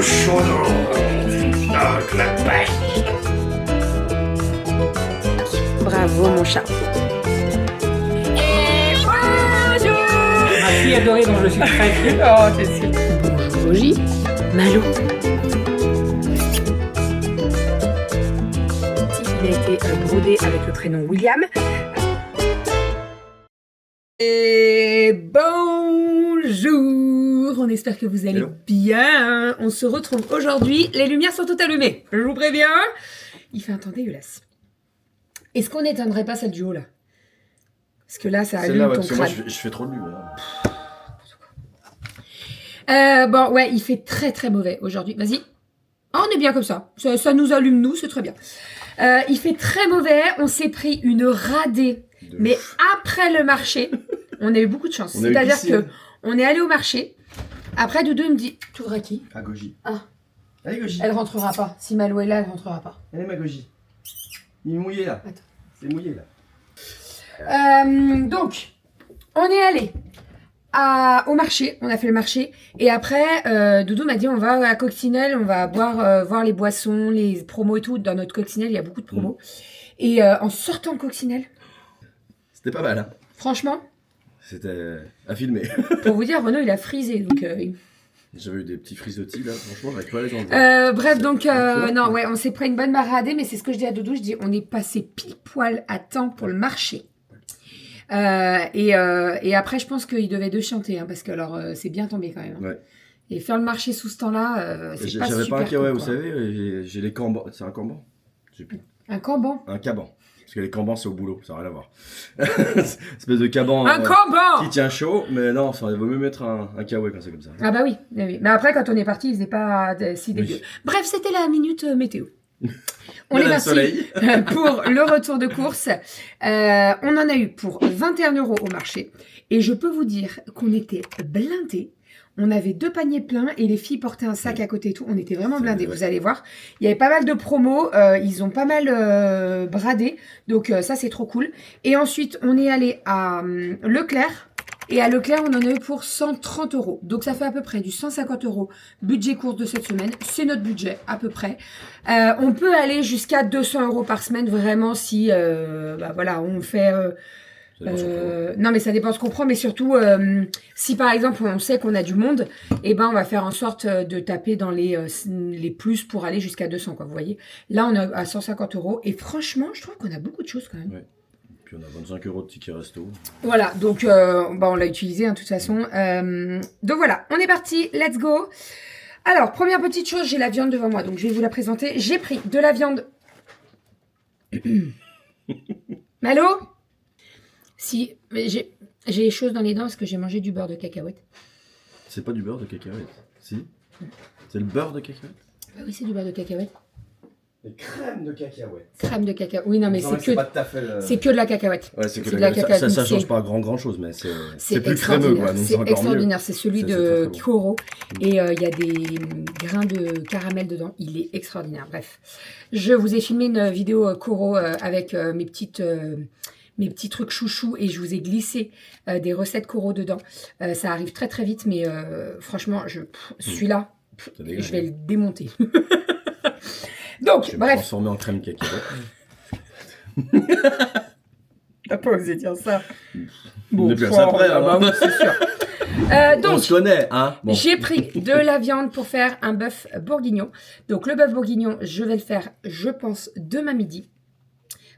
chaudron dans le pays. Bravo mon chat. Ma fille adorée dont je suis très fier. Oh, c'est sûr. Bonjour Bogie. Malou. Il a été brodé avec le prénom William. Et bonjour. On espère que vous allez bien. On se retrouve aujourd'hui. Les lumières sont toutes allumées. Je vous préviens. Il fait un temps dégueulasse. Est-ce qu'on n'éteindrait pas celle du haut là? Parce que là, ça allume ton crâne. Moi, je fais trop de lumière. Bon, ouais, il fait très très mauvais aujourd'hui. Vas-y. Ah, on est bien comme ça. Ça nous allume, nous, c'est très bien. Il fait très mauvais. On s'est pris une radée. Mais après le marché, on a eu beaucoup de chance. C'est-à-dire que on est allé au marché. Après, Doudou, il me dit, t'ouvres à qui? À Goji. Ah. Allez, Goji. Elle rentrera pas. Si Malou est là, elle rentrera pas. Allez, ma Goji. Il est mouillé, là. Attends. C'est mouillé, là. Donc, on est allé au marché, on a fait le marché, et après, Doudou m'a dit on va à Coccinelle, on va voir les boissons, les promos et tout. Dans notre Coccinelle, il y a beaucoup de promos. Et en sortant de Coccinelle, c'était pas mal, hein. Franchement, c'était à filmer. Pour vous dire, Renaud, il a frisé. Donc, j'avais eu des petits frisottis, là. Franchement, j'arrive pas à les enlever. bref, donc, non, ouais, on s'est pris une bonne maradée, mais c'est ce que je dis à Doudou. Je dis, on est passé pile poil à temps pour le marché. Et après, je pense qu'il devait chanter, hein, parce que alors, c'est bien tombé quand même. Hein. Ouais. Et faire le marché sous ce temps-là, c'est pas super. J'avais pas un kawaii, vous savez, j'ai les cambans. C'est un kamban? Je sais plus. Un kamban? Un caban. Parce que les cambans, c'est au boulot, ça n'a rien à voir. Espèce de caban. Un kamban qui tient chaud, mais non, il vaut mieux mettre un kawaii quand c'est comme ça. Ah bah oui, oui. Mais après, quand on est parti, il faisait pas si dégueu. Oui. Bref, c'était la minute météo. On est parti pour le retour de course. On en a eu pour 21 € au marché. Et je peux vous dire qu'on était blindés. On avait 2 paniers pleins et les filles portaient un sac à côté et tout. On était vraiment blindés, vous allez voir. Il y avait pas mal de promos. Ils ont pas mal bradé. Donc ça, c'est trop cool. Et ensuite, on est allé à Leclerc. Et à Leclerc, on en a eu pour 130 €. Donc, ça fait à peu près du 150 € budget course de cette semaine. C'est notre budget, à peu près. On peut aller jusqu'à 200 € par semaine, vraiment, si, voilà, on fait... non, mais ça dépend ce qu'on prend. Mais surtout, si par exemple, on sait qu'on a du monde, eh ben, on va faire en sorte de taper dans les plus pour aller jusqu'à 200, quoi, vous voyez. Là, on est à 150 €. Et franchement, je trouve qu'on a beaucoup de choses, quand même. Ouais. Puis on a 25 € de ticket resto. Voilà, donc on l'a utilisé hein, de toute façon. Donc voilà, on est parti, let's go. Alors, première petite chose, j'ai la viande devant moi, donc je vais vous la présenter. J'ai pris de la viande. Malo? Si, j'ai les choses dans les dents parce que j'ai mangé du beurre de cacahuète. C'est pas du beurre de cacahuète, si? C'est le beurre de cacahuète? Bah oui, c'est du beurre de cacahuète. Et crème de cacahuète. Crème de cacahuète. Oui, non, mais c'est que, c'est que de la cacahuète. Ouais, c'est que de la cacahuète. Ça change pas grand chose, mais c'est plus crémeux, quoi. C'est extraordinaire. C'est celui de Koro. Et il y a des grains de caramel dedans. Il est extraordinaire. Bref. Je vous ai filmé une vidéo Koro avec mes petits trucs chouchous et je vous ai glissé des recettes Koro dedans. Ça arrive très très vite, mais franchement, celui-là, je vais le démonter. Donc, je vais bref. me transformer en crème cacahuète. T'as pas osé dire ça. Bon, on est bien ça après, alors. Bah, c'est sûr. Donc, on se connaît, hein. Bon. J'ai pris de la viande pour faire un bœuf bourguignon. Donc, le bœuf bourguignon, je vais le faire, je pense, demain midi.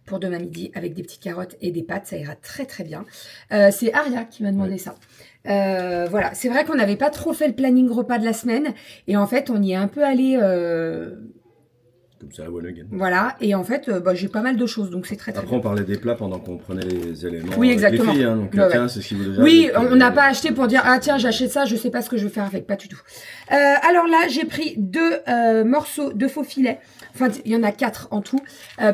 Pour demain midi, avec des petites carottes et des pâtes, ça ira très très bien. C'est Aria qui m'a demandé ça. Voilà, c'est vrai qu'on n'avait pas trop fait le planning repas de la semaine. Et en fait, on y est un peu allé... Comme ça, one again. Voilà, et en fait, j'ai pas mal de choses, donc c'est très très Après, on parlait des plats pendant qu'on prenait les éléments. Oui, exactement. Les filles, hein, donc tiens, c'est ce qui vous déjà. Oui, on n'a pas acheté pour dire, ah tiens, j'achète ça, je sais pas ce que je vais faire avec, pas du tout. Alors là, j'ai pris 2 morceaux de faux filets. Enfin, il y en a 4 en tout,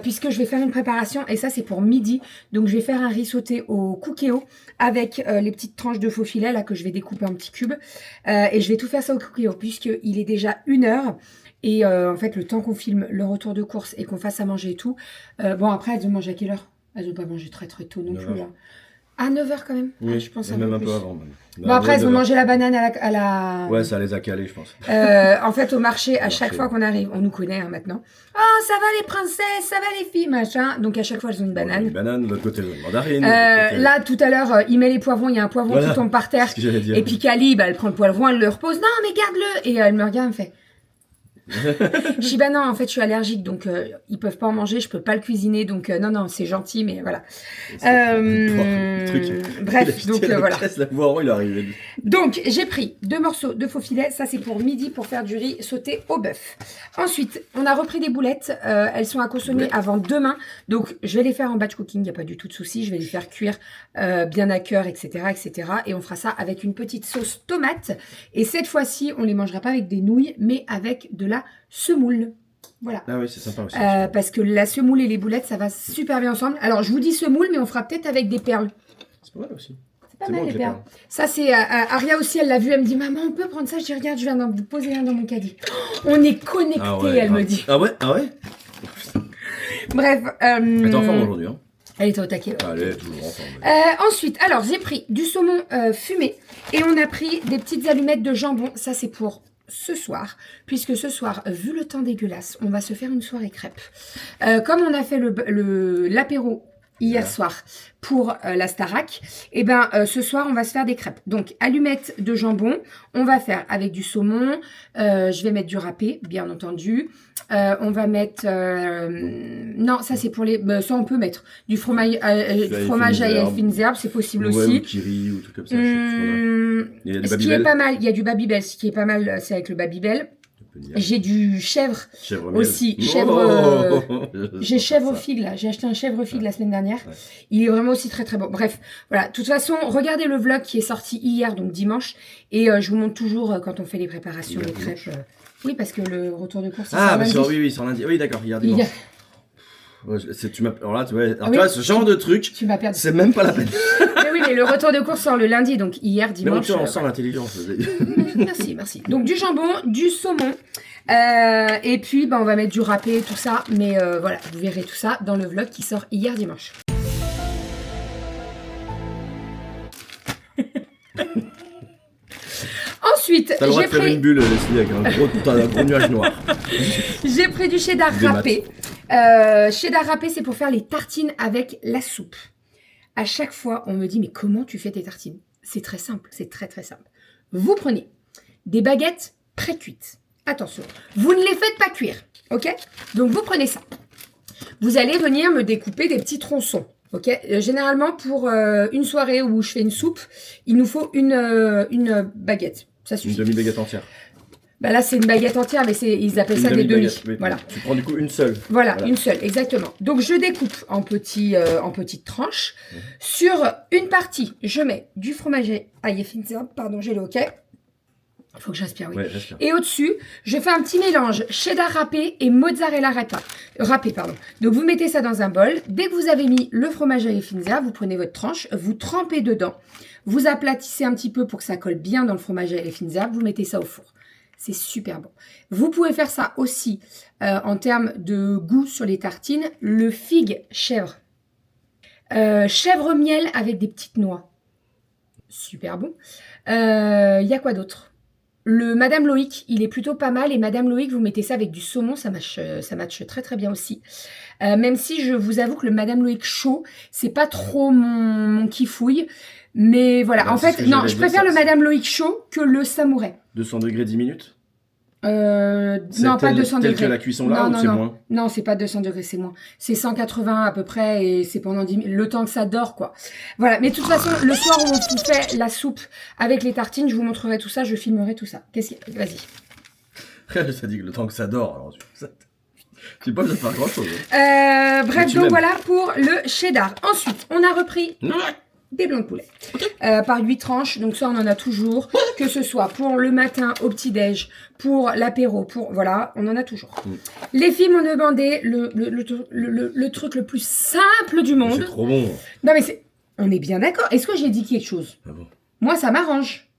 puisque je vais faire une préparation, et ça, c'est pour midi. Donc, je vais faire un riz sauté au cookéo avec les petites tranches de faux filets, là, que je vais découper en petits cubes. Et je vais tout faire ça au cookéo, puisqu'il est déjà 1 heure. Et en fait, le temps qu'on filme le retour de course et qu'on fasse à manger et tout, bon, après, elles ont mangé à quelle heure? Elles n'ont pas mangé très très tôt non plus, là. À 9h quand même. Oui, Je pense et un même peu un plus. peu avant. Même. Bon, après, elles ont mangé la banane à la... Ouais, ça les a calés, je pense. En fait, au marché, à chaque Marché, fois ouais. qu'on arrive, on nous connaît maintenant. Oh, ça va les princesses, ça va les filles, machin. Donc, à chaque fois, elles ont une Une banane. banane, de l'autre côté, une mandarine. de l'autre côté- Là, tout à l'heure, il met les poivrons, il y a un poivron Voilà, qui tombe par terre. c'est ce que j'allais dire. Et puis Cali, bah, elle prend le poivron, elle le repose. Non, mais garde-le. Et elle me regarde, elle me fait. Je dis bah non, en fait je suis allergique donc ils peuvent pas en manger, je peux pas le cuisiner donc non c'est gentil mais voilà. Le truc. Bref donc voilà. La poivron, il est arrivé. Donc j'ai pris 2 morceaux de faux filet, ça c'est pour midi pour faire du riz sauté au bœuf. Ensuite on a repris des boulettes, elles sont à consommer avant demain donc je vais les faire en batch cooking, il y a pas du tout de souci, je vais les faire cuire bien à cœur etc et on fera ça avec une petite sauce tomate et cette fois-ci on les mangera pas avec des nouilles mais avec de la semoule. Voilà. Ah oui, c'est sympa aussi. Parce que la semoule et les boulettes, ça va super bien ensemble. Alors, je vous dis semoule, mais on fera peut-être avec des perles. C'est pas mal aussi. C'est pas C'est mal, bon, les j'ai perles. perles. Ça, c'est... Aria aussi, elle l'a vu. Elle me dit, maman, on peut prendre ça? Je dis, regarde, je viens de vous poser un dans mon caddie. Oh, on est connectés, Ah ouais, elle me dit. Ah ouais. Bref. Elle est en forme aujourd'hui, hein. Elle était au taquet. Ouais. Elle est toujours en forme. Ensuite, alors, j'ai pris du saumon fumé. Et on a pris des petites allumettes de jambon. Ça, c'est pour... ce soir, puisque ce soir, vu le temps dégueulasse, on va se faire une soirée crêpes. Comme on a fait l'apéro hier soir pour la Starac, et ben ce soir on va se faire des crêpes. Donc allumettes de jambon, on va faire avec du saumon, je vais mettre du râpé, bien entendu. On va mettre non ça c'est pour les ça on peut mettre du fromage à fines herbes, c'est possible ouais, aussi. ou kiri ou tout comme ça. Il y a du Ce qui est pas mal, il y a du Babybel, ce qui est pas mal c'est avec le Babybel. J'ai du chèvre aussi. J'ai chèvre figue là. J'ai acheté un chèvre figue la semaine dernière. Ouais. Il est vraiment aussi très très bon. Bref, voilà. De toute façon, regardez le vlog qui est sorti hier, donc dimanche. Et je vous montre toujours quand on fait les préparations, les crêpes. Oui, parce que le retour de course, c'est sur lundi. Oui, sur lundi. Oui, d'accord, hier dimanche. Alors là, tu vois, ce genre de truc, tu m'as perdu. C'est même pas la peine. Mais oui, mais le retour de course sort le lundi, donc hier, dimanche. Mais on sent l'intelligence. Merci. Donc du jambon, du saumon, et puis on va mettre du râpé, tout ça. Mais voilà, vous verrez tout ça dans le vlog qui sort hier dimanche. Ensuite, t'as le droit de faire une bulle, Leslie, avec un gros nuage noir. J'ai pris du cheddar râpé. Cheddar râpé, c'est pour faire les tartines avec la soupe. À chaque fois, on me dit, mais comment tu fais tes tartines? C'est très simple, c'est très très simple. Vous prenez des baguettes pré-cuites. Attention, vous ne les faites pas cuire, ok? Donc vous prenez ça. Vous allez venir me découper des petits tronçons. Ok, généralement pour une soirée où je fais une soupe, il nous faut une baguette. Ça suffit. Une demi-baguette entière. Bah là c'est une baguette entière, mais ils appellent ça des demi. Oui, voilà. Tu prends du coup une seule. Voilà, une seule, exactement. Donc je découpe en petites tranches. Sur une partie, je mets du fromage à Yefinzer. Pardon, j'ai le hockey. Il faut que j'aspire, oui. Ouais, j'aspire. Et au-dessus, je fais un petit mélange cheddar râpé et mozzarella râpé. Donc, vous mettez ça dans un bol. Dès que vous avez mis le fromage à Yefinzer, vous prenez votre tranche, vous trempez dedans. Vous aplatissez un petit peu pour que ça colle bien dans le fromage à Yefinzer. Vous mettez ça au four. C'est super bon. Vous pouvez faire ça aussi en termes de goût sur les tartines. Le figue chèvre. Chèvre miel avec des petites noix. Super bon. Y a quoi d'autre? Le Madame Loïc, il est plutôt pas mal. Et Madame Loïc, vous mettez ça avec du saumon, ça matche très très bien aussi. Même si je vous avoue que le Madame Loïc chaud, c'est pas trop mon kifouille. Mais voilà, en fait, non, je préfère le Madame Loïc chaud que le Samouraï. 200 degrés 10 minutes non, pas 200 degrés. Tel que la cuisson là, ou c'est moins? Non, c'est pas 200 degrés, c'est moins. C'est 180 à peu près et c'est pendant 10 minutes, le temps que ça dort, quoi. Voilà, mais de toute façon, le soir où on vous fait la soupe avec les tartines, je vous montrerai tout ça, je filmerai tout ça. Vas-y. Ça dit que le temps que ça dort, alors tu peux pas faire grand chose. Bref, donc voilà pour le cheddar. Ensuite, on a repris des blancs de poulet. Par 8 tranches, donc ça on en a toujours, que ce soit pour le matin au petit-déj, pour l'apéro, voilà, on en a toujours. Les filles m'ont demandé le truc le plus simple du monde. C'est trop bon. Non mais on est bien d'accord. Est-ce que j'ai dit quelque chose? Ah bon? Moi ça m'arrange.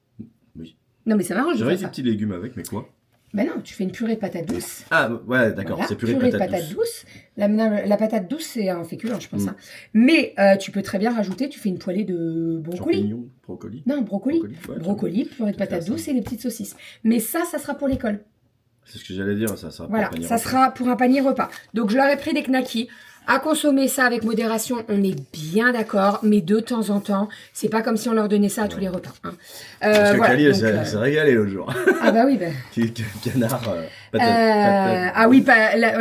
Oui. Non mais ça m'arrange. J'aurais des petits légumes avec, mais quoi? Ben non, tu fais une purée de patates douces. Ah, ouais, d'accord, Voilà, c'est purée de patates douces. La patate douce, c'est un féculent, je pense. Hein. Mais tu peux très bien rajouter, tu fais une poêlée de brocoli. Champignons, brocoli. Non, brocoli. Ouais, Brocoli, purée de patates douces et les petites saucisses. Mais ça sera pour l'école. C'est ce que j'allais dire, ça sera Voilà, ça sera pour un panier repas. Donc je leur ai pris des knackis. À consommer ça avec modération, on est bien d'accord, mais de temps en temps, c'est pas comme si on leur donnait ça à tous les repas. Hein. Parce que voilà, Cali, donc, elle s'est régalée l'autre jour. Ah bah oui, bah. Canard, Ah oui,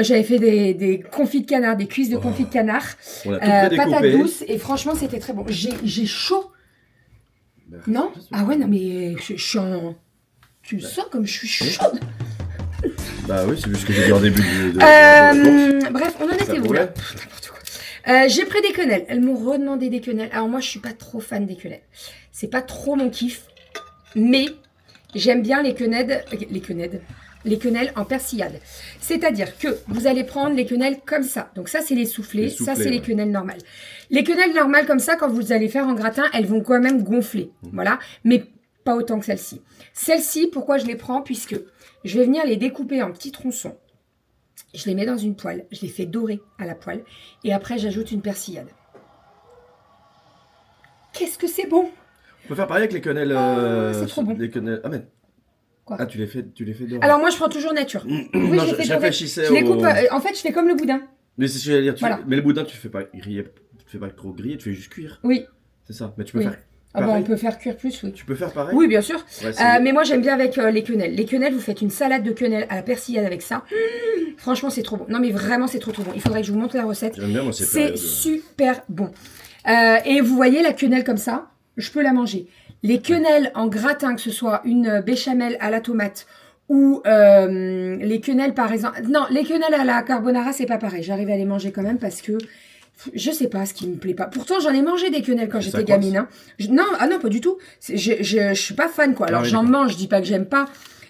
j'avais fait des confits de canard, des cuisses de confits de canard, On a tout prédécoupé. patates douces, et franchement, c'était très bon. J'ai chaud. Non? Ah ouais, non, mais je suis en... Tu le sens comme je suis chaude. Bah oui, c'est juste que j'ai dit en début de Bref, on en était où là? N'importe quoi. J'ai pris des quenelles. Elles m'ont redemandé des quenelles. Alors moi, je suis pas trop fan des quenelles. C'est pas trop mon kiff. Mais j'aime bien les quenelles en persillade. C'est-à-dire que vous allez prendre les quenelles comme ça. Donc ça, c'est les soufflés. Ça, c'est les quenelles normales. Les quenelles normales comme ça, quand vous allez faire en gratin, elles vont quand même gonfler. Voilà. Mais pas autant que celle-ci. Celle-ci, pourquoi je les prends? Puisque je vais venir les découper en petits tronçons. Je les mets dans une poêle. Je les fais dorer à la poêle. Et après, j'ajoute une persillade. Qu'est-ce que c'est bon! On peut faire pareil avec les quenelles. C'est trop bon. Les quenelles... Ah, mais... Quoi? Ah, tu les fais dorer. Alors moi, je prends toujours nature. Oui, non, je les fais dorer. réfléchissais Je les coupe. En fait, je fais comme le boudin. Mais c'est ce que j'allais dire. Voilà. Mais le boudin, tu fais pas griller, tu fais pas trop griller, tu fais juste cuire. Oui. C'est ça. Mais tu peux Oui. faire. Ah bon, Pareil. on peut faire cuire plus, oui. Tu peux faire pareil. Oui, bien sûr. Ouais, c'est- Mais moi, j'aime bien avec les quenelles. Les quenelles, vous faites une salade de quenelles à la persillade avec ça. Franchement, c'est trop bon. Non, mais vraiment, c'est trop bon. Il faudrait que je vous montre la recette. J'aime bien, moi, ces C'est périodes. super bon. Et vous voyez la quenelle comme ça, je peux la manger. Les quenelles en gratin, que ce soit une béchamel à la tomate ou les quenelles par exemple... Non, les quenelles à la carbonara, c'est pas pareil. J'arrive à les manger quand même parce que je sais pas ce qui me plaît pas. Pourtant, j'en ai mangé des quenelles quand j'étais gamine. Hein. Non, pas du tout. Je suis pas fan, quoi. Alors, j'en mange, je dis pas que j'aime pas.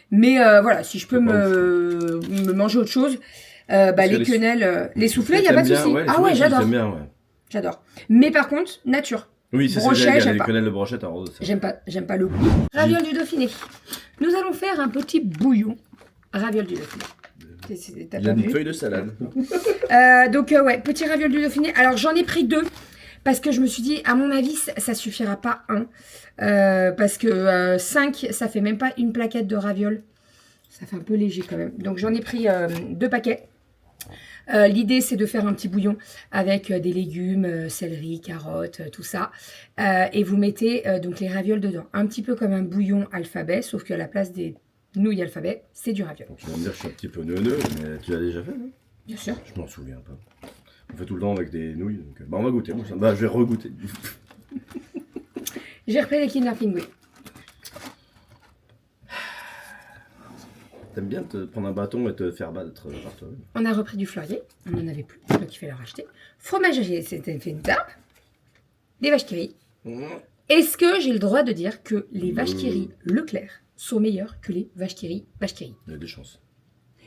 Mais voilà, si je peux me manger autre chose, les quenelles, les soufflets, il n'y a pas de souci. Ah ouais, j'adore. J'adore. Mais par contre, nature. Oui, c'est Brochet, j'aime les pas. quenelles de brochette. Alors, J'aime pas le goût. Ravioles du Dauphiné. Nous allons faire un petit bouillon. Ravioles du Dauphiné. T'as il y a pas une vu? feuille de salade. Donc ouais, petit ravioles du Dauphiné. Alors j'en ai pris 2 parce que je me suis dit, à mon avis, ça suffira pas 1. Parce que 5, ça fait même pas une plaquette de ravioles. Ça fait un peu léger quand même. Donc j'en ai pris 2 paquets. L'idée, c'est de faire un petit bouillon avec des légumes, céleri, carottes, tout ça. Et vous mettez donc les ravioles dedans. Un petit peu comme un bouillon alphabet, sauf qu'à la place des nouilles alphabet, c'est du raviol. Tu vas me dire que je suis un petit peu neuneux, mais tu l'as déjà fait, non? Bien sûr. Je m'en souviens pas. On fait tout le temps avec des nouilles, donc on va goûter. Bah, je vais regoûter. J'ai repris les Kinder Pingui. T'aimes bien te prendre un bâton et te faire battre par toi. On a repris du Fleurier, on n'en avait plus, donc il fallait le racheter. Fromager, c'était fait une tarte. Des vaches qui rient. Est-ce que j'ai le droit de dire que les vaches qui rient Leclerc sont meilleures que les vaches qui rient? Il y a des chances.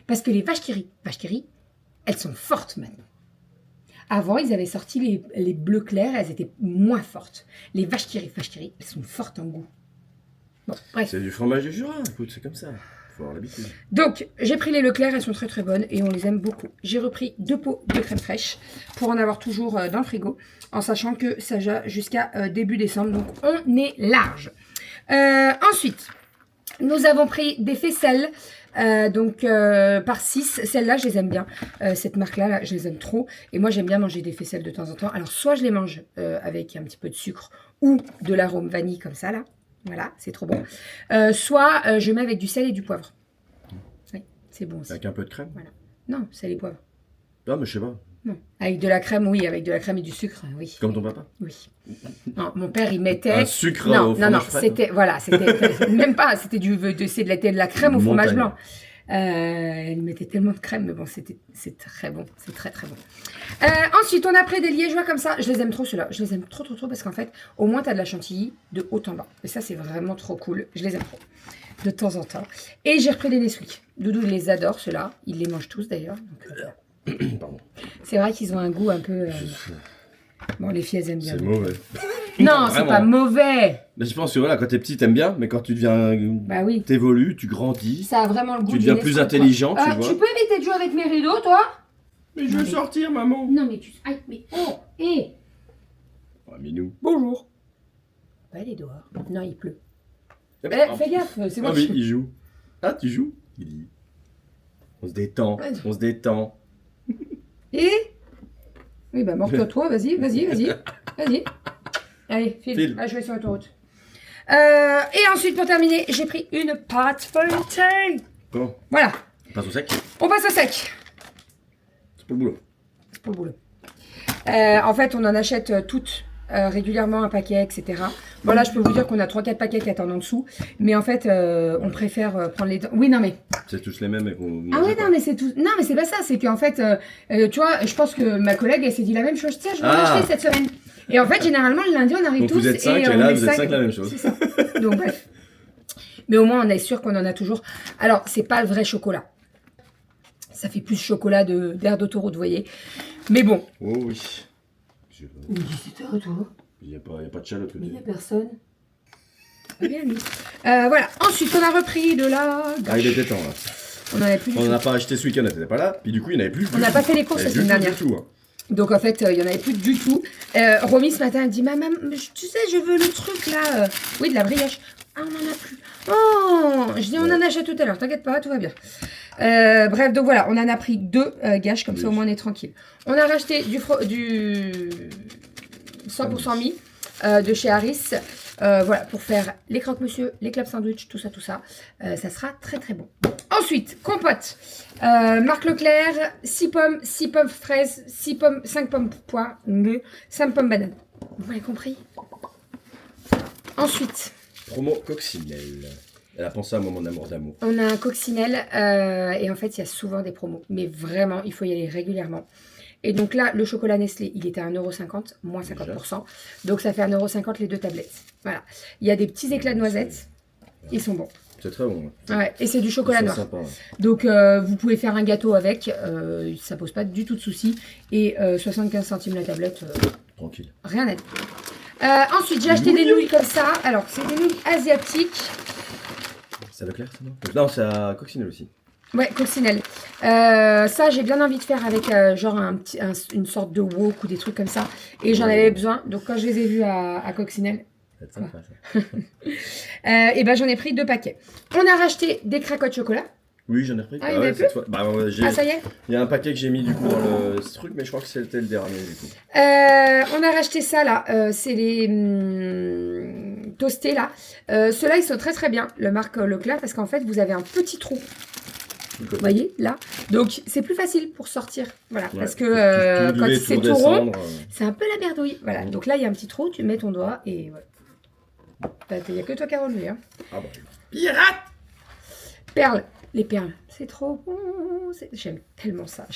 Parce que les vaches qui rient, elles sont fortes maintenant. Avant, ils avaient sorti les bleus clairs, elles étaient moins fortes. Les vaches qui rient, elles sont fortes en goût. Bon, bref. C'est du fromage du Jura, écoute, c'est comme ça. Faut avoir l'habitude. Donc, j'ai pris les Leclerc, elles sont très très bonnes et on les aime beaucoup. J'ai repris 2 pots de crème fraîche pour en avoir toujours dans le frigo, en sachant que ça va jusqu'à début décembre, donc on est large. Ensuite, nous avons pris des faisselles, par 6. Celles-là, je les aime bien. Cette marque-là, je les aime trop. Et moi, j'aime bien manger des faisselles de temps en temps. Alors, soit je les mange avec un petit peu de sucre ou de l'arôme vanille comme ça, là. Voilà, c'est trop bon. Soit je mets avec du sel et du poivre. Oui, c'est bon aussi. Avec un peu de crème? Voilà. Non, sel et poivre. Ah, mais je sais pas. Non. Avec de la crème, oui. Avec de la crème et du sucre, oui. Comme ton papa? Oui. Non, mon père, il mettait... Un sucre non, au fromage frais, c'était... Voilà, c'était... même pas, c'était de la crème au fromage blanc. Il mettait tellement de crème, mais bon, c'est très bon. C'est très, très bon. Ensuite, on a pris des liégeois comme ça. Je les aime trop, ceux-là. Je les aime trop, trop, trop, parce qu'en fait, au moins, tu as de la chantilly de haut en bas. Et ça, c'est vraiment trop cool. Je les aime trop. De temps en temps. Et j'ai repris des Nesquik. Doudou, il les adore, ceux-là. Il les mange tous, d'ailleurs. Pardon. C'est vrai qu'ils ont un goût un peu... Bon, les filles, elles aiment bien. C'est mauvais. Non, c'est pas mauvais. Mais je pense que voilà, quand t'es petit, t'aimes bien, mais quand tu deviens. Bah oui. T'évolues, tu grandis. Ça a vraiment le goût Tu deviens du plus Nesquik, intelligent, quoi. tu vois. Tu peux éviter de jouer avec mes rideaux, toi? Mais je veux sortir, maman. Non, mais tu. Aïe, mais oh, hé. Oh, Minou. Bonjour. Bah, il est dehors. Non, il pleut. Oh. Fais gaffe, c'est moi Ah oui, qui. il joue. Ah, tu joues? Il dit. On se détend, Ouais. on se détend. Et. Oui, bah, mords-toi, vas-y. Vas-y. Allez, file. Ah, je vais sur l'autoroute. Et ensuite, pour terminer, j'ai pris une pâte feuilletée. Bon, Voilà. on passe au sec. On passe au sec. C'est pour le boulot. C'est pour le boulot. En fait, on en achète toutes régulièrement un paquet, etc. Bon, là, je peux vous dire qu'on a 3-4 paquets qui attendent en dessous. Mais en fait, on préfère prendre les... Oui, non, mais... C'est tous les mêmes et qu'on. Ah oui, non, mais c'est tout... Non, mais c'est pas ça. C'est qu'en fait, tu vois, je pense que ma collègue, elle s'est dit la même chose. Tiens, je vais en acheter cette semaine. Et en fait, généralement, le lundi, on arrive Donc tous. vous êtes 5 et on là, met vous êtes 5 5 la même chose. C'est ça. Donc, bref. Mais au moins, on est sûr qu'on en a toujours. Alors, c'est pas le vrai chocolat. Ça fait plus chocolat d'air d'autoroute, vous voyez. Mais bon. Oh oui. Oui, c'est toi, toi. Il n'y a pas de chat de l'autre Mais il côté. n'y a personne. Très bien, lui. Voilà. Ensuite, on a repris de la... Ah, il était temps là. On n'en avait plus du On tout. n'en a pas acheté ce week-end, on n'était pas là. Puis du coup, il n'y en avait plus. On n'a pas fait les courses la semaine dernière. Du tout, hein. Donc, en fait, il n'y en avait plus du tout. Romy, ce matin, elle dit, maman, tu sais, je veux le truc, là. Oui, de la brioche. Ah, on n'en a plus. Oh, je dis, on en achète tout à l'heure. T'inquiète pas, tout va bien. Bref, donc voilà, on en a pris 2 gâches, comme ça, au moins, on est tranquille. On a racheté du 100% mi de chez Harris. Voilà, pour faire les croque-monsieur, les club sandwich, tout ça. Ça sera très très bon. Ensuite, compote. Marc Leclerc, 6 pommes fraises, 6 pommes, 5 pommes poires, 5 pommes bananes. Vous m'avez compris? Ensuite, Promo coccinelle. Elle a pensé à moi, mon amour d'amour. on a un coccinelle et en fait, il y a souvent des promos. Mais vraiment, il faut y aller régulièrement. Et donc là, le chocolat Nestlé, il était à 1,50 €, moins 50%. Donc ça fait 1,50 € les 2 tablettes. Voilà. Il y a des petits éclats de noisettes. Ils sont bons. C'est très bon. Ouais, et c'est du chocolat C'est noir. sympa, ouais. Donc vous pouvez faire un gâteau avec. Ça pose pas du tout de soucis. Et 75 centimes la tablette, Tranquille. rien à dire. Ensuite, j'ai acheté des nouilles comme ça. Alors, c'est des nouilles asiatiques. C'est à Leclerc, ça, non? Non, c'est à Coccinelle aussi. Ouais, coccinelle. Ça, j'ai bien envie de faire avec genre une sorte de wok ou des trucs comme ça. Et j'en avais besoin. Donc, quand je les ai vus à coccinelle, C'est sympa, ça. et ben j'en ai pris 2 paquets. On a racheté des cracottes chocolat. Oui, j'en ai repris. Ah, il y en a cette fois. Bah, ouais, Ah, ça y est. il y a un paquet que j'ai mis du coup dans le truc, mais je crois que c'était le dernier du coup. On a racheté ça là. C'est les toastés là. Ceux-là, ils sont très très bien. Le marque Leclerc, parce qu'en fait, vous avez un petit trou. Vous voyez là. Donc c'est plus facile pour sortir. Voilà. Ouais, Parce que tout quand lever, c'est tout tout rond, redescendre, c'est un peu la merdouille. Voilà. Donc là, il y a un petit trou. Tu mets ton doigt et voilà. Il n'y a que toi qui as relevé. Hein. Ah bah. Pirate! Perles. Les perles. C'est trop bon. J'aime tellement ça.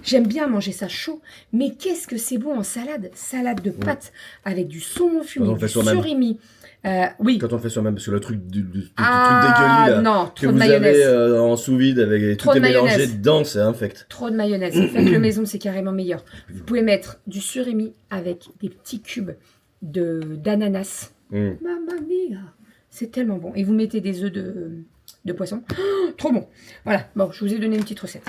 J'aime bien manger ça chaud. Mais qu'est-ce que c'est bon en salade. Salade de pâtes avec du saumon fumé, on le fait du soi-même. surimi. Oui. Quand on le fait soi-même, parce que le truc du truc Ah dégueulasse là, non, que trop de vous mayonnaise. avez en sous-vide avec Trop tout est de mélangé mayonnaise. dedans, c'est infect. Trop de mayonnaise. Faites-le maison, c'est carrément meilleur. Vous pouvez mettre du surimi avec des petits cubes d'ananas. Mamma mia. C'est tellement bon. Et vous mettez des œufs de poisson. Oh, trop bon. Voilà. Bon, je vous ai donné une petite recette.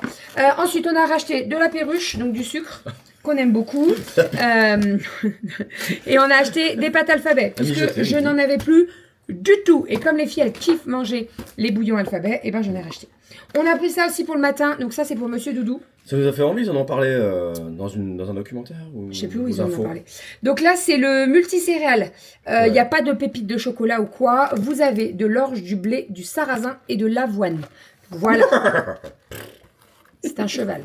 Ensuite, on a racheté de la perruche, donc du sucre, qu'on aime beaucoup. Et on a acheté des pâtes alphabet, parce que je n'en avais plus du tout. Et comme les filles, elles kiffent manger les bouillons alphabet, et ben j'en ai racheté. On a pris ça aussi pour le matin. Donc ça, c'est pour Monsieur Doudou. Ça vous a fait envie, ils en ont parlé dans un documentaire ou Je sais plus où aux ils en ont infos parlé. Donc là, c'est le multicéréal. Il n'y a pas de pépites de chocolat ou quoi. Vous avez de l'orge, du blé, du sarrasin et de l'avoine. Voilà. C'est un cheval.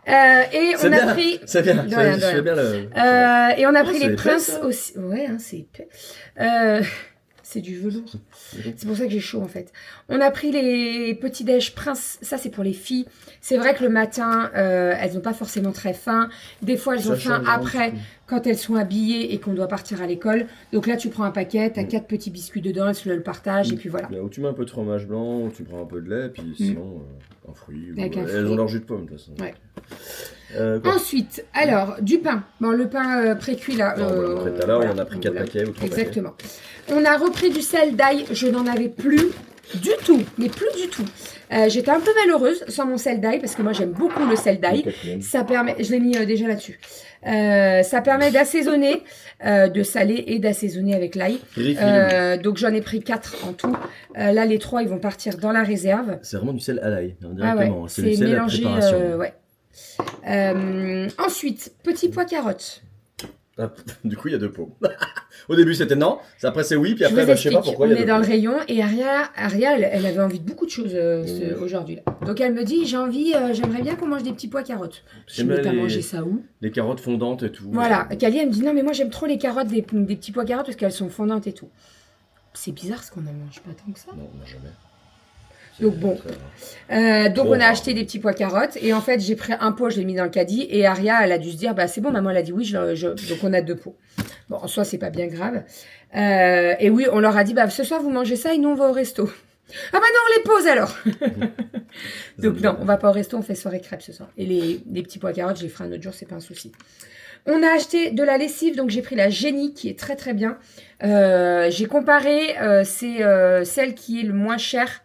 Et on a pris... C'est bien, De rien, de je fais rien. bien le... Et on a pris c'est les épais, princes ça. aussi. Ouais, hein, c'est épais. C'est du velours. C'est pour ça que j'ai chaud en fait. On a pris les petits déj prince. Ça, c'est pour les filles. C'est vrai que le matin, elles n'ont pas forcément très faim. Des fois, elles Ça ont faim change, après. quand elles sont habillées et qu'on doit partir à l'école. Donc là, tu prends un paquet, tu as 4 petits biscuits dedans, elles se le partagent et puis voilà. Ou tu mets un peu de fromage blanc, ou tu prends un peu de lait, puis sinon un fruit. Avec un elles fruit. ont leur jus de pomme de toute façon. Ouais. Quoi Ensuite, alors, du pain. Bon, le pain précuit là. Non, on l'a montré tout à l'heure, voilà. on en a pris 4 Voilà. paquets ou 3 Exactement. On a repris du sel d'ail, je n'en avais plus du tout, mais plus du tout. J'étais un peu malheureuse sans mon sel d'ail parce que moi j'aime beaucoup le sel d'ail. Ça permet, je l'ai mis déjà là-dessus. Ça permet d'assaisonner, de saler et d'assaisonner avec l'ail. Donc j'en ai pris 4 en tout. Là les 3 ils vont partir dans la réserve. C'est vraiment du sel à l'ail, directement. Ah ouais, c'est du sel mélangé. à préparation. Ouais. Ensuite, petit pois carottes. Ah, du coup, il y a 2 pots. Au début, c'était non. Après, c'est oui. Puis Je après, vous je sais pas explique. pourquoi. On il y a est 2 dans pots. le rayon et Aria, elle avait envie de beaucoup de choses aujourd'hui. Là. Donc elle me dit, j'ai envie, j'aimerais bien qu'on mange des petits pois carottes. Je me dis, t'as mangé ça où? Les carottes fondantes et tout. Voilà. Kali, elle me dit, non mais moi j'aime trop les carottes, des petits pois carottes parce qu'elles sont fondantes et tout. C'est bizarre parce qu'on n'en mange pas tant que ça. Non, jamais. Donc bon, donc on a acheté des petits pois carottes et en fait j'ai pris un pot, je l'ai mis dans le caddie et Aria elle a dû se dire bah c'est bon, maman elle a dit oui, donc on a 2 pots. Bon en soi c'est pas bien grave. Et oui on leur a dit bah ce soir vous mangez ça et nous on va au resto. Ah bah non on les pose alors. Donc non on va pas au resto, on fait soirée crêpes ce soir. Et les petits pois carottes je les ferai un autre jour, c'est pas un souci. On a acheté de la lessive, donc j'ai pris la Génie qui est très très bien. J'ai comparé, c'est celle qui est le moins cher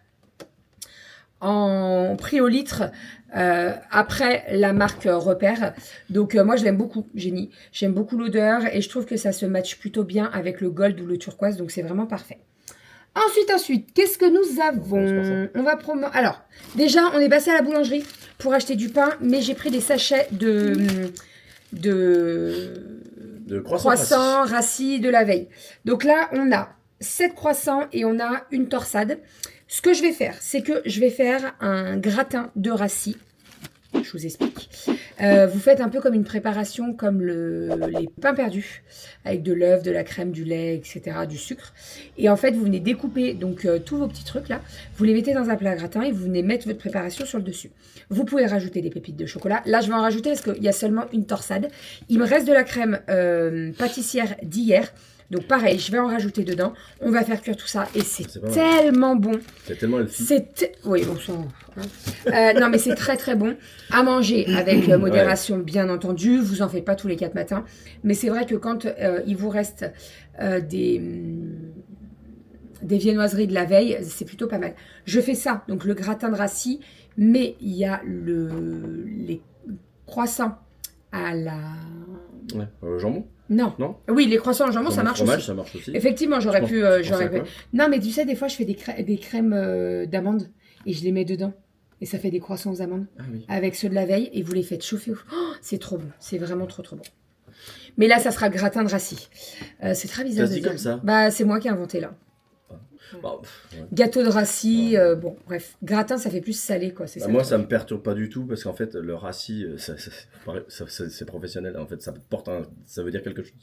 en prix au litre après la marque Repère. Donc moi je l'aime beaucoup, Génie. J'aime beaucoup l'odeur et je trouve que ça se matche plutôt bien avec le gold ou le turquoise, donc c'est vraiment parfait. Ensuite, qu'est-ce que nous avons? On va prendre... Alors, déjà, on est passé à la boulangerie pour acheter du pain, mais j'ai pris des sachets de croissants rassis de la veille. Donc là, on a 7 croissants et on a une torsade. Ce que je vais faire, c'est que je vais faire un gratin de rassis. Je vous explique. Vous faites un peu comme une préparation comme les pains perdus, avec de l'œuf, de la crème, du lait, etc., du sucre. Et en fait, vous venez découper donc tous vos petits trucs là, vous les mettez dans un plat gratin et vous venez mettre votre préparation sur le dessus. Vous pouvez rajouter des pépites de chocolat. Là, je vais en rajouter parce qu'il y a seulement une torsade. Il me reste de la crème pâtissière d'hier. Donc pareil, je vais en rajouter dedans. On va faire cuire tout ça et c'est tellement bon. C'est tellement healthy. Oui, bon sang. Non, mais c'est très très bon à manger avec modération, bien entendu. Vous en faites pas tous les 4 matins. Mais c'est vrai que quand il vous reste des viennoiseries de la veille, c'est plutôt pas mal. Je fais ça, donc le gratin de rassis, mais il y a les croissants à la... Ouais, jambon. Non. Oui, les croissants au jambon, ça marche fromage, aussi. ça marche aussi. Effectivement, j'aurais pu. Non, mais tu sais, des fois, je fais des crèmes d'amandes et je les mets dedans. Et ça fait des croissants aux amandes avec ceux de la veille et vous les faites chauffer. Oh, c'est trop bon. C'est vraiment trop, trop bon. Mais là, ça sera gratin de rassis. C'est très bizarre. Ça se dit comme ça. Bah, c'est moi qui ai inventé là. Gâteau de rassis, bon, bref. Gratin, ça fait plus salé, quoi. C'est ça. Moi, ça me perturbe pas du tout parce qu'en fait, le rassis, c'est professionnel. En fait, ça veut dire quelque chose.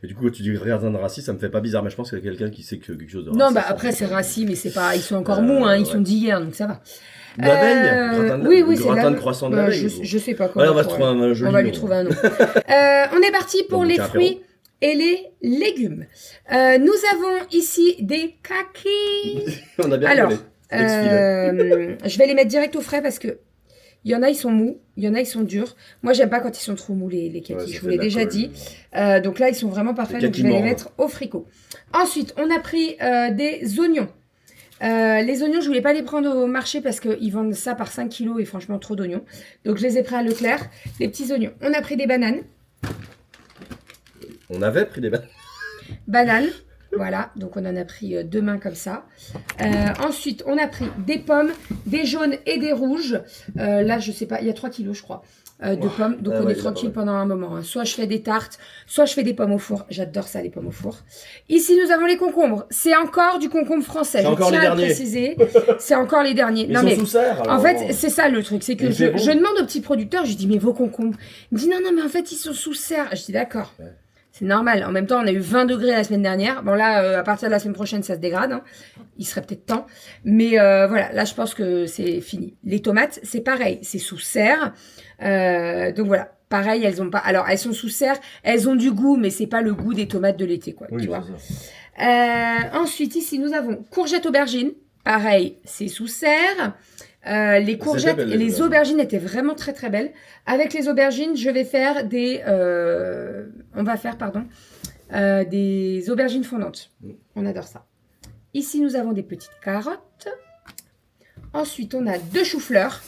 Et du coup, quand tu dis gratin de rassis, ça me fait pas bizarre. Mais je pense qu'il y a quelqu'un qui sait que quelque chose de rassis. Non, bah après, c'est rassis, mais c'est pas. Ils sont encore mous, hein. Ils sont d'hier, donc ça va. La veille, oui, c'est gratin de croissant de la veille. Je sais pas comment. On va se trouver un joli. On va lui trouver un nom. On est parti pour les fruits et les légumes. Nous avons ici des kakis. On a bien rigolé. Je vais les mettre direct au frais parce que il y en a, ils sont mous, il y en a, ils sont durs. Moi, j'aime pas quand ils sont trop mous, les kakis. Je vous l'ai déjà dit. Donc là, ils sont vraiment parfaits, donc je vais les mettre au fricot. Ensuite, on a pris des oignons. Les oignons, je voulais pas les prendre au marché parce qu'ils vendent ça par 5 kilos et franchement, trop d'oignons. Donc, je les ai pris à Leclerc. Les petits oignons. On a pris des bananes. On avait pris des bananes. Bananes. Voilà, donc on en a pris 2 mains comme ça. Ensuite, on a pris des pommes, des jaunes et des rouges. Là, je sais pas, il y a 3 kilos, je crois, de pommes. Donc, on est tranquille pendant un moment. Hein. Soit je fais des tartes, soit je fais des pommes au four. J'adore ça, les pommes au four. Ici, nous avons les concombres. C'est encore du concombre français. C'est encore les derniers. Préciser. C'est encore les derniers. Ils sont sous serre. En fait, c'est ça le truc. C'est que je demande au petit producteur, je dis, mais vos concombres. Il me dit, non, mais en fait, ils sont sous serre. Je dis, d'accord. Ouais. C'est normal. En même temps, on a eu 20 degrés la semaine dernière. Bon, là, à partir de la semaine prochaine, ça se dégrade. Hein. Il serait peut-être temps. Mais voilà, là, je pense que c'est fini. Les tomates, c'est pareil. C'est sous serre. Donc voilà. pareil, elles ont pas. Alors, elles sont sous serre, elles ont du goût, mais c'est pas le goût des tomates de l'été, quoi. Oui, tu vois. c'est ça. Ensuite, ici, nous avons courgettes aubergines. Pareil, c'est sous serre. Les courgettes belle, et les les aubergines étaient vraiment très très belles. Avec les aubergines, je vais faire des... on va faire, pardon, des aubergines fondantes. On adore ça. Ici, nous avons des petites carottes. Ensuite, on a 2 choux-fleurs.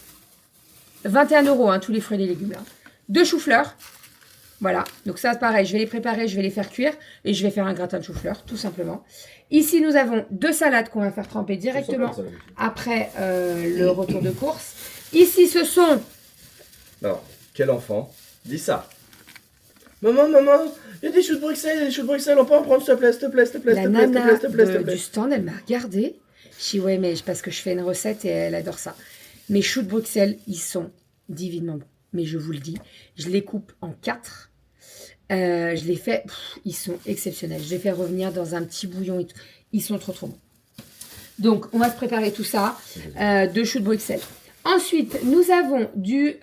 21 € hein, tous les fruits et les légumes. Là. 2 choux-fleurs. Voilà. Donc ça, pareil, je vais les préparer, je vais les faire cuire. Et je vais faire un gratin de choux-fleurs, tout simplement. Ici, nous avons 2 salades qu'on va faire tremper directement après le retour de course. Ici, ce sont... Alors, quel enfant dit ça? Maman, maman, il y a des choux de Bruxelles, on peut en prendre, s'il te plaît, s'il te plaît, s'il te plaît, La s'il te plaît, nana s'il te plaît, s'il te plaît. du stand, elle m'a regardée. Je dis, ouais, mais parce que je fais une recette et elle adore ça. Mes choux de Bruxelles, ils sont divinement bons. Mais je vous le dis, je les coupe en 4. Je les fais, ils sont exceptionnels. Je les fais revenir dans un petit bouillon et tout. Ils sont trop trop bons. Donc, on va se préparer tout ça. 2 choux de Bruxelles. Ensuite, nous avons du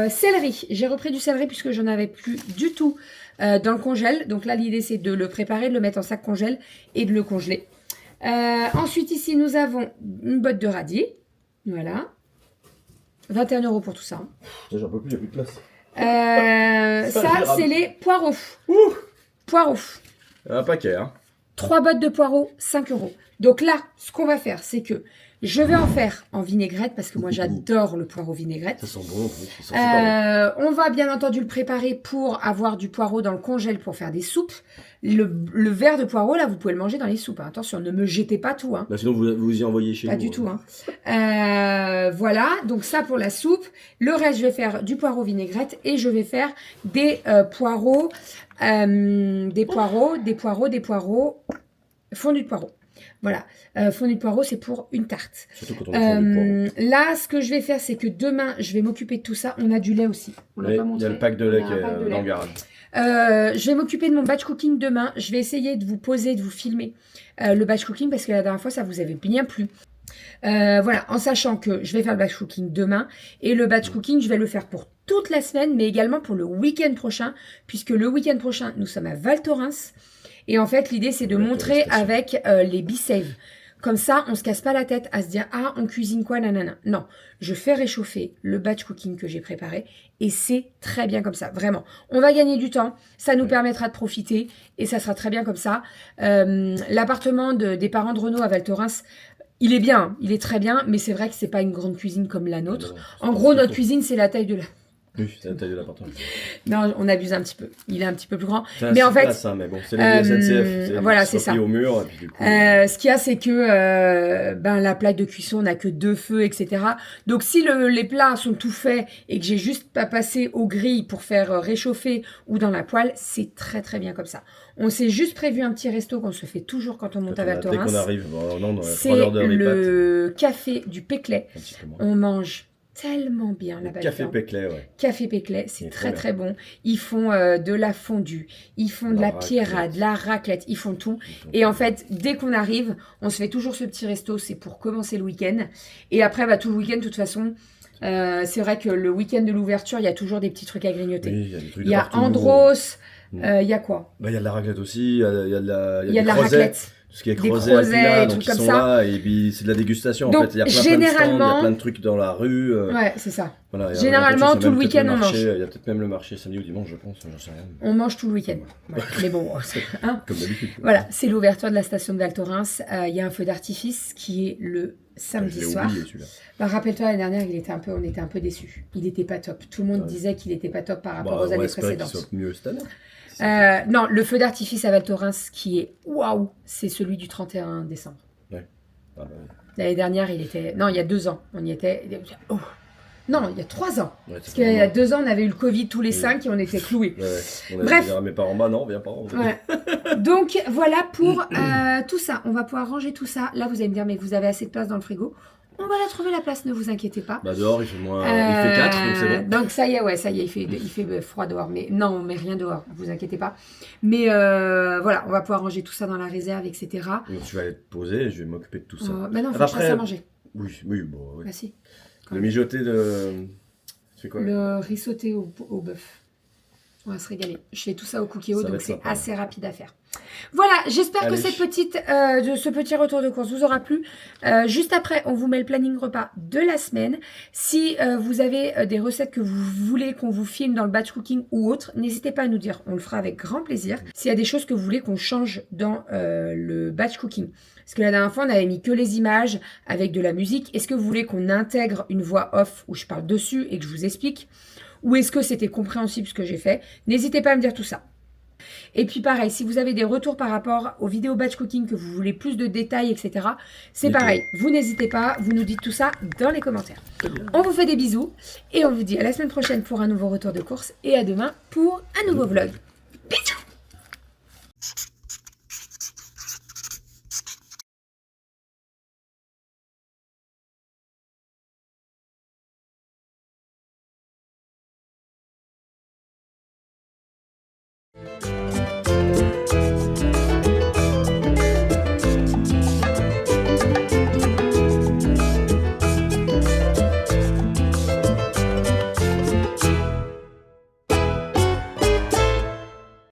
céleri. J'ai repris du céleri puisque j'en avais plus du tout dans le congèle. Donc là, l'idée, c'est de le préparer, de le mettre en sac congèle et de le congeler. Ensuite, ici, nous avons une botte de radis. Voilà. 21 € pour tout ça. J'en peux plus, il n'y a plus de place. Ça, c'est les poireaux. Poireaux. Un paquet, hein. 3 bottes de poireaux, 5 €. Donc là, ce qu'on va faire, c'est que je vais en faire en vinaigrette, parce que moi, j'adore le poireau vinaigrette. Ça sent bon, ça sent super On va bien entendu le préparer pour avoir du poireau dans le congèle pour faire des soupes. Le verre de poireau, là, vous pouvez le manger dans les soupes. Hein. Attention, ne me jetez pas tout. Hein. bon. Bah, sinon, vous y envoyez chez Pas vous. du tout. Hein. Voilà, donc ça pour la soupe. Le reste, je vais faire du poireau vinaigrette et je vais faire des poireaux, fondue de poireau. Voilà, fondue de poireau, c'est pour une tarte. Surtout quand on a du poireau. Là, ce que je vais faire, c'est que demain, je vais m'occuper de tout ça. On a du lait aussi. On l'a Mais pas il montré. y a le pack de lait On a qui un est pack de dans lait. le garage. Je vais m'occuper de mon batch cooking demain. Je vais essayer de vous poser, de vous filmer le batch cooking parce que la dernière fois, ça vous avait bien plu. Voilà, en sachant que je vais faire le batch cooking demain et le batch cooking, je vais le faire pour toute la semaine, mais également pour le week-end prochain, puisque le week-end prochain, nous sommes à Val Thorens. Et en fait, l'idée, c'est de montrer avec les B-Save. Comme ça, on se casse pas la tête à se dire « Ah, on cuisine quoi, nanana ». Non, je fais réchauffer le batch cooking que j'ai préparé et c'est très bien comme ça, vraiment. On va gagner du temps, ça nous permettra de profiter et ça sera très bien comme ça. L'appartement des parents de Renaud à Val Thorens, il est bien, hein, il est très bien, mais c'est vrai que c'est pas une grande cuisine comme la nôtre. En gros, notre cuisine, c'est la taille de la... Oui, c'est la taille de l'appartement. Non, on abuse un petit peu. Il est un petit peu plus grand. C'est Mais en fait, place, hein, mais bon, c'est les SNCF. voilà, c'est ça. Au mur, et puis, du coup, ce qu'il y a, c'est que la plaque de cuisson n'a que 2 feux, etc. Donc, si les plats sont tout faits et que j'ai juste pas passé au grill pour faire réchauffer ou dans la poêle, c'est très très bien comme ça. On s'est juste prévu un petit resto qu'on se fait toujours quand on monte à Val dès Thorens. qu'on arrive, non, dans C'est 3 heures de le café du Péclet. Un petit peu moins. On mange tellement bien là-bas. Café Péclet, ouais. Café Péclet, c'est Il est très trop très bon. Ils font de la fondue, ils font de la pierrade, de la raclette, ils font tout. Et en fait, dès qu'on arrive, on se fait toujours ce petit resto, c'est pour commencer le week-end. Et après, tout le week-end, de toute façon, c'est vrai que le week-end de l'ouverture, il y a toujours des petits trucs à grignoter. Oui, il y a des trucs Il y a partout. Andros, il y a quoi? Il y a de la raclette aussi, il y a Il y a de la raclette. Ce qui est Des creuset, creusets, Alpina, des donc trucs ils comme sont ça. là, et puis c'est de la dégustation Donc, en fait. Il y a plein de généralement- stands, il y a plein de trucs dans la rue. Ouais, c'est ça. Voilà, Généralement, tout le week-end, on mange. Il y a peut-être même le marché samedi ou dimanche, je pense, j'en sais rien. On mange tout le week-end. Voilà. Mais bon, hein. Comme d'habitude. Voilà, c'est l'ouverture de la station de Val Thorens. Il y a un feu d'artifice qui est le Je samedi l'ai soir. oublié celui-là. Rappelle-toi, l'année dernière, on était un peu déçus. Il n'était pas top. Tout le monde Ouais. disait qu'il n'était pas top par rapport Bah, aux on années espère qu'il précédentes. soit mieux cette année. Non, le feu d'artifice à Val Thorens qui est waouh, c'est celui du 31 décembre. Ah, bah, L'année dernière, il était. Non, il y a 2 ans, on y était. Oh. Non, il y a 3 ans. ouais, Parce qu'il y a 2 ans, on avait eu le Covid tous les 5 et on était cloués. Ouais, on a Bref. dit à mes parents, bah non, viens pas. Ouais. Donc voilà pour tout ça. On va pouvoir ranger tout ça. Là, vous allez me dire, mais vous avez assez de place dans le frigo. On va la trouver la place, ne vous inquiétez pas. Bah dehors, il fait moins. Il fait 4, donc c'est bon. Donc ça y est, il fait froid dehors. Mais non, on met rien dehors, vous inquiétez pas. Mais voilà, on va pouvoir ranger tout ça dans la réserve, etc. Donc tu vas aller te poser et je vais m'occuper de tout ça. Mais non, faut Ah, que je fasse à manger. Oui, bon, oui. Ah si. Le mijoté de. C'est quoi Le riz sauté au bœuf. On va se régaler. Je fais tout ça au Cookéo, Ça va donc être c'est sympa. assez rapide à faire. Voilà, j'espère que Allez. ce petit retour de course vous aura plu. Juste après, on vous met le planning repas de la semaine. Si vous avez des recettes que vous voulez qu'on vous filme dans le batch cooking ou autre, n'hésitez pas à nous dire. On le fera avec grand plaisir. S'il y a des choses que vous voulez qu'on change dans le batch cooking. Parce que la dernière fois, on n'avait mis que les images avec de la musique. Est-ce que vous voulez qu'on intègre une voix off où je parle dessus et que je vous explique ? Ou est-ce que c'était compréhensible ce que j'ai fait? N'hésitez pas à me dire tout ça. Et puis pareil, si vous avez des retours par rapport aux vidéos batch cooking, que vous voulez plus de détails, etc., c'est pareil. Vous n'hésitez pas, vous nous dites tout ça dans les commentaires. On vous fait des bisous et on vous dit à la semaine prochaine pour un nouveau retour de course et à demain pour un nouveau vlog.